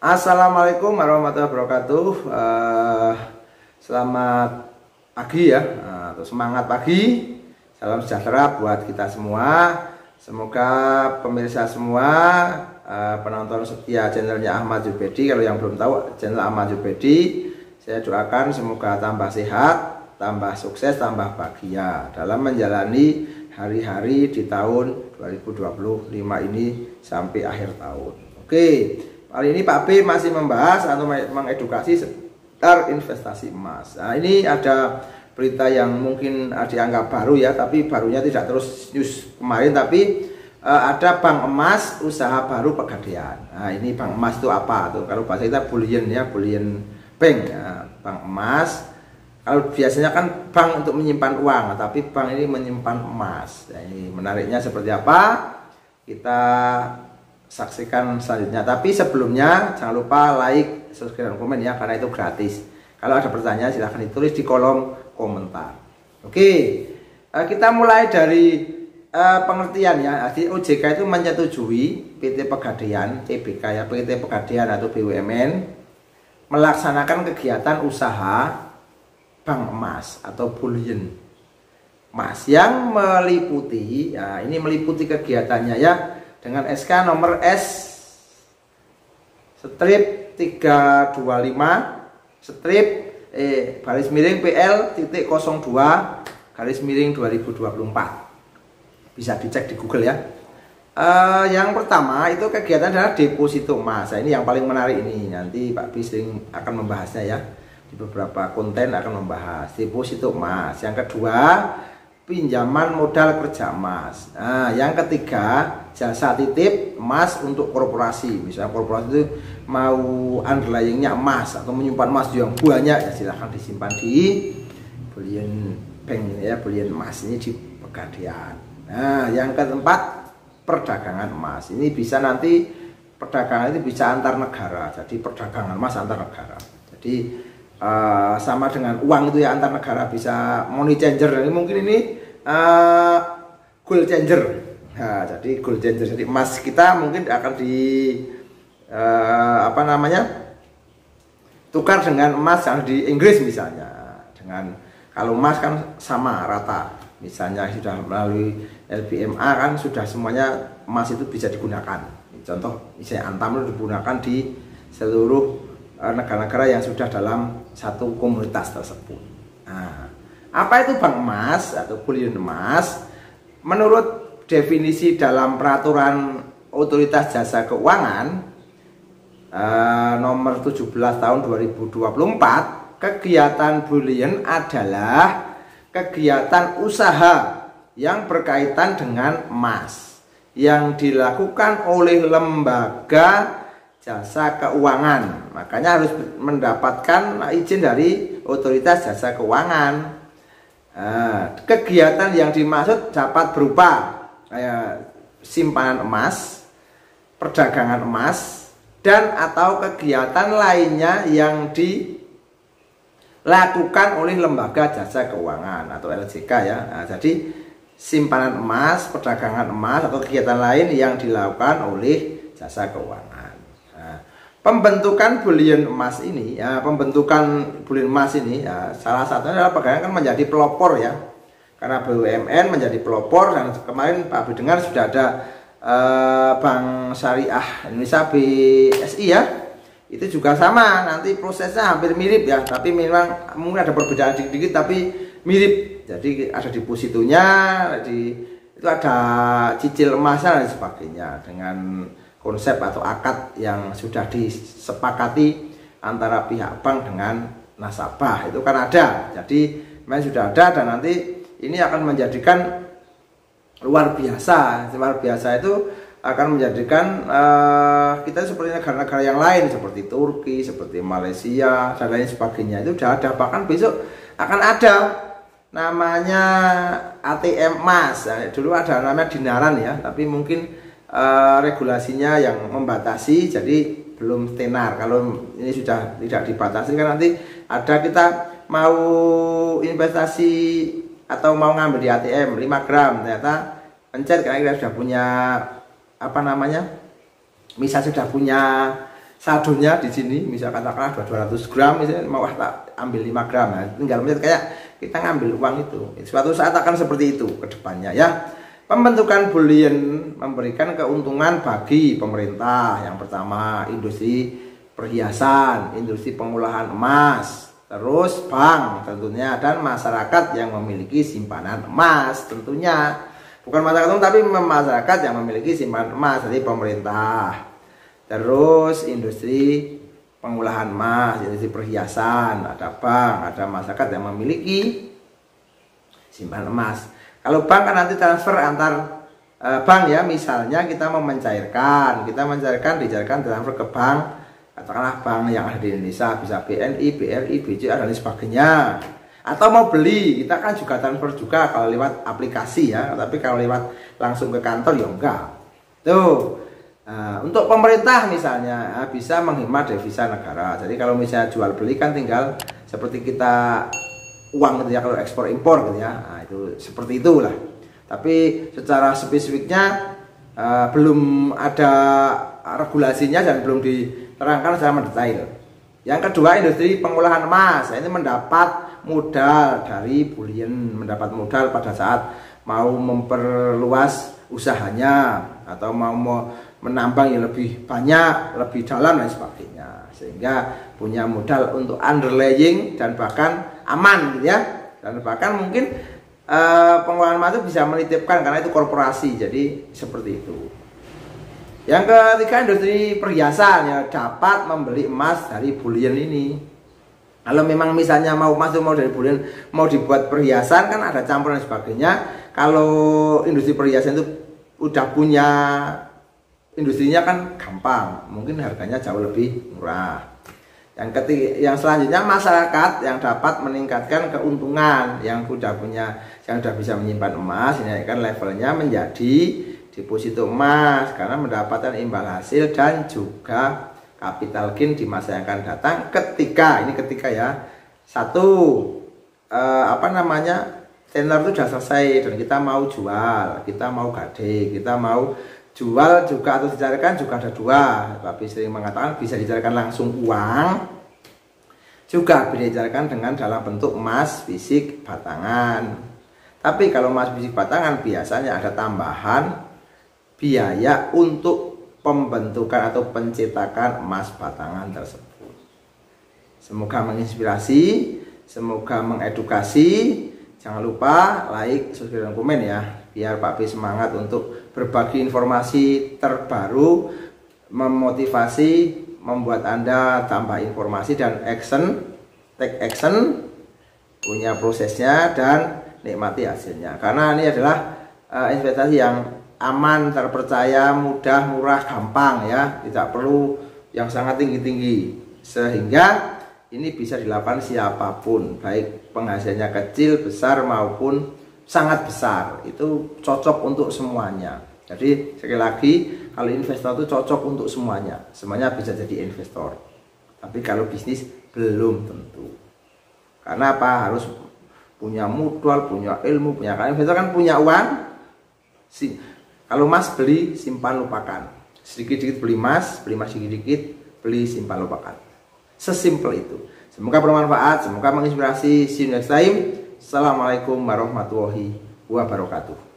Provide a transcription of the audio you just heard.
Assalamualaikum warahmatullahi wabarakatuh. Selamat pagi ya, atau semangat pagi. Salam sejahtera buat kita semua. Semoga pemirsa semua, penonton setia channelnya Ahmad Jubedi. Kalau yang belum tahu channel Ahmad Jubedi, saya doakan semoga tambah sehat, tambah sukses, tambah bahagia dalam menjalani hari-hari di tahun 2025 ini sampai akhir tahun. Oke. Kali ini Pak B masih membahas atau mengedukasi seputar investasi emas. Nah, ini ada berita yang mungkin dianggap baru ya, tapi barunya tidak terus news kemarin, tapi ada bank emas usaha baru Pegadaian. Nah, ini bank emas itu apa tuh? Kalau bahasa kita bullion ya, bullion bank ya, bank emas. Kalau biasanya kan bank untuk menyimpan uang, tapi bank ini menyimpan emas. Nah, ini menariknya seperti apa? Kita saksikan selanjutnya. Tapi sebelumnya jangan lupa like, subscribe, dan komen ya, karena itu gratis. Kalau ada pertanyaan silahkan ditulis di kolom komentar. Oke, kita mulai dari pengertian ya. Jadi OJK itu menyetujui PT Pegadaian, TBK ya, PT Pegadaian atau BUMN melaksanakan kegiatan usaha bank emas atau bullion emas yang meliputi ya, ini meliputi kegiatannya ya, dengan SK nomor S strip 325 strip garis miring PL titik 02 garis miring 2024. Bisa dicek di Google ya. Yang pertama itu kegiatan adalah deposito emas. Nah, ini yang paling menarik ini. Nanti Pak B sering akan membahasnya ya. Di beberapa konten akan membahas deposito emas. Yang kedua, pinjaman modal kerja emas. Nah, yang ketiga, jasa titip emas untuk korporasi. Misalnya korporasi itu mau underlyingnya emas atau menyimpan emas yang banyak, ya silahkan disimpan di bullion bank ya, bullion emas ini di Pegadaian. Nah, yang keempat, perdagangan emas. Ini bisa nanti perdagangan itu bisa antar negara. Jadi perdagangan emas antar negara. Jadi sama dengan uang itu ya, antar negara, bisa money changer. Ini mungkin ini gold changer. Nah, jadi gold changer, jadi emas kita mungkin akan di tukar dengan emas yang di Inggris misalnya. Dengan kalau emas kan sama rata, misalnya sudah melalui LBMA kan sudah semuanya emas itu bisa digunakan. Contoh misalnya Antam itu digunakan di seluruh negara-negara yang sudah dalam satu komunitas tersebut. Nah, apa itu bank emas atau bullion emas? Menurut definisi dalam peraturan Otoritas Jasa Keuangan nomor 17 tahun 2024, kegiatan bullion adalah kegiatan usaha yang berkaitan dengan emas yang dilakukan oleh lembaga jasa keuangan. Makanya harus mendapatkan izin dari Otoritas Jasa Keuangan. Kegiatan yang dimaksud dapat berupa simpanan emas, perdagangan emas, dan atau kegiatan lainnya yang dilakukan oleh lembaga jasa keuangan atau LJK ya. Nah, jadi simpanan emas, perdagangan emas, atau kegiatan lain yang dilakukan oleh jasa keuangan. Pembentukan bullion emas ini ya, salah satunya adalah Pegadaian kan menjadi pelopor ya, karena BUMN menjadi pelopor. Dan kemarin Pak B dengar sudah ada Bank Syariah Indonesia BSI ya, itu juga sama, nanti prosesnya hampir mirip ya, tapi memang mungkin ada perbedaan dikit-dikit tapi mirip. Jadi ada depositonya, itu ada cicil emasnya dan sebagainya, dengan konsep atau akad yang sudah disepakati antara pihak bank dengan nasabah. Itu kan ada, jadi memang sudah ada, dan nanti ini akan menjadikan luar biasa itu akan menjadikan kita seperti negara-negara yang lain seperti Turki, seperti Malaysia dan lain sebagainya. Itu sudah ada, bahkan besok akan ada namanya ATM emas. Nah, dulu ada namanya dinaran ya, tapi mungkin regulasinya yang membatasi, jadi belum tenar. Kalau ini sudah tidak dibatasi kan nanti ada, kita mau investasi atau mau ngambil di ATM 5 gram, ternyata pencet karena kita sudah punya misal sudah punya saldonya di sini, misalkan katakanlah 200 gram, misalnya mau tak ambil 5 gram, nah, tinggal melihat kayak kita ngambil uang itu. Suatu saat akan seperti itu ke depannya ya. Pembentukan bullion memberikan keuntungan bagi pemerintah. Yang pertama, industri perhiasan, industri pengolahan emas, terus bank tentunya, dan masyarakat yang memiliki simpanan emas tentunya. Bukan masyarakat umum, tapi masyarakat yang memiliki simpanan emas dari pemerintah. Terus industri pengolahan emas, industri perhiasan, ada bank, ada masyarakat yang memiliki simpanan emas. Kalau bank kan nanti transfer antar bank ya, misalnya kita mau mencairkan, dicairkan transfer ke bank, katakanlah bank yang ada di Indonesia, bisa BNI, BRI, BCA dan lain sebagainya. Atau mau beli, kita kan juga transfer juga kalau lewat aplikasi ya, tapi kalau lewat langsung ke kantor ya enggak. Tuh. Untuk pemerintah misalnya bisa menghemat devisa negara. Jadi kalau misalnya jual beli kan tinggal seperti kita uang gitu ya, kalau ekspor impor gitu ya. Nah, itu seperti itulah. Tapi secara spesifiknya belum ada regulasinya dan belum diterangkan secara mendetail. Yang kedua, industri pengolahan emas. Nah, ini mendapat modal dari bullion, mendapat modal pada saat mau memperluas usahanya atau mau menambang yang lebih banyak, lebih dalam dan sebagainya, sehingga punya modal untuk underlying dan bahkan aman gitu ya, dan bahkan mungkin pengolahan emas itu bisa menitipkan karena itu korporasi, jadi seperti itu. Yang ketiga, industri perhiasan ya, dapat membeli emas dari bullion ini. Kalau memang misalnya mau masuk mau dari bullion, mau dibuat perhiasan kan ada campuran dan sebagainya. Kalau industri perhiasan itu udah punya industrinya kan gampang, mungkin harganya jauh lebih murah. Yang selanjutnya, masyarakat yang dapat meningkatkan keuntungan, yang sudah bisa menyimpan emas, dinaikkan levelnya menjadi deposito emas karena mendapatkan imbal hasil dan juga capital gain di masa yang akan datang ketika ya, satu tender itu sudah selesai dan kita mau jual, kita mau gade, kita mau jual juga atau dicairkan juga ada dua. Tapi sering mengatakan bisa dicairkan langsung uang, juga bisa dicairkan dengan dalam bentuk emas fisik batangan. Tapi kalau emas fisik batangan biasanya ada tambahan biaya untuk pembentukan atau pencetakan emas batangan tersebut. Semoga menginspirasi, semoga mengedukasi. Jangan lupa like, subscribe, dan komen ya, biar Pak B semangat untuk berbagi informasi terbaru, memotivasi, membuat Anda tambah informasi dan take action, punya prosesnya dan nikmati hasilnya. Karena ini adalah investasi yang aman, terpercaya, mudah, murah, gampang ya, tidak perlu yang sangat tinggi-tinggi, sehingga ini bisa dilakukan siapapun, baik penghasilannya kecil, besar maupun sangat besar, itu cocok untuk semuanya. Jadi sekali lagi, kalau investor itu cocok untuk semuanya bisa jadi investor. Tapi kalau bisnis belum tentu. Karena apa? Harus punya modal, punya ilmu, punya kan investor kan punya uang. Kalau emas beli, simpan, lupakan. Sedikit-sedikit beli emas sedikit-sedikit, beli, simpan, lupakan. Sesimpel itu. Semoga bermanfaat, semoga menginspirasi. See you next time. Assalamualaikum warahmatullahi wabarakatuh.